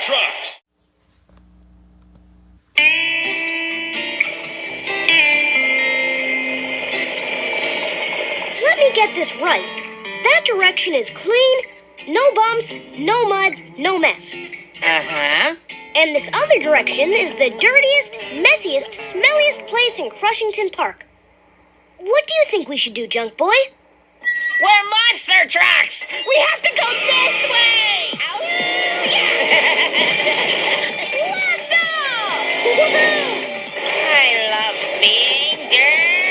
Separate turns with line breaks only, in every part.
trucks.
Let me get this right. That direction is clean, no bumps, no mud, no mess.
Uh-huh.
And this other direction is the dirtiest, messiest, smelliest place in Crushington Park. What do you think we should do, Junk Boy?
We're monster trucks! We have to go this way! Ow! Blast off! I love being dirty!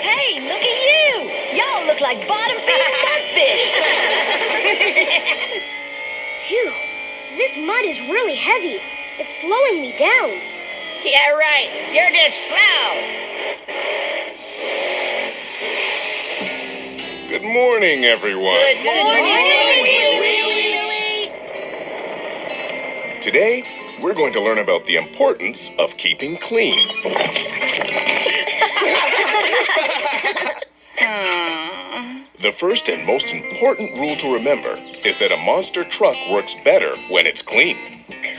Hey, look at you! Y'all look like bottom-feeding mudfish!
Phew, this mud is really heavy. It's slowing me down.
Yeah, right. You're just slow.
Good morning, everyone.
Good morning, Willie.
Today, we're going to learn about the importance of keeping clean. The first and most important rule to remember is that a monster truck works better when it's clean.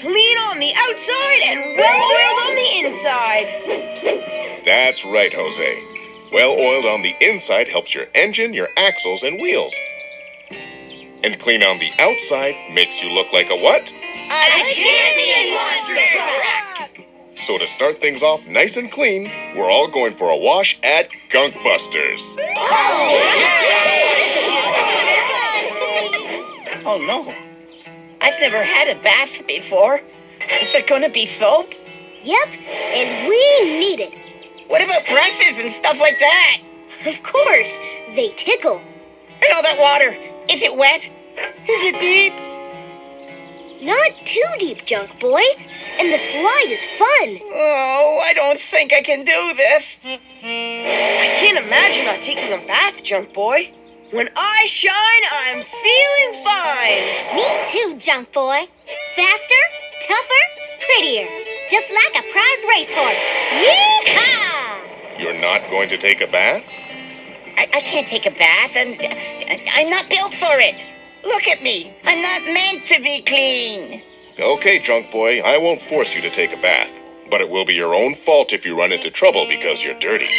Clean on the outside and well-oiled on the inside.
That's right, Jose. Well-oiled on the inside helps your engine, your axles, and wheels. And clean on the outside makes you look like a what?
A champion monster truck!
So to start things off nice and clean, we're all going for a wash at Gunk Busters.
Oh, no. I've never had a bath before. Is there gonna be soap?
Yep, and we need it.
What about brushes and stuff like that?
Of course, they tickle.
And all that water, is it wet? Is it deep?
Not too deep, Junk Boy. And the slide is fun.
Oh, I don't think I can do this.
I can't imagine not taking a bath, Junk Boy. When I shine, I'm feeling fine.
Me too, Junk Boy. Faster, tougher, prettier. Just like a prize racehorse. Yee-haw!
You're not going to take a bath?
I can't take a bath, and I'm not built for it. Look at me. I'm not meant to be clean.
Okay, Junk Boy, I won't force you to take a bath. But it will be your own fault if you run into trouble because you're dirty.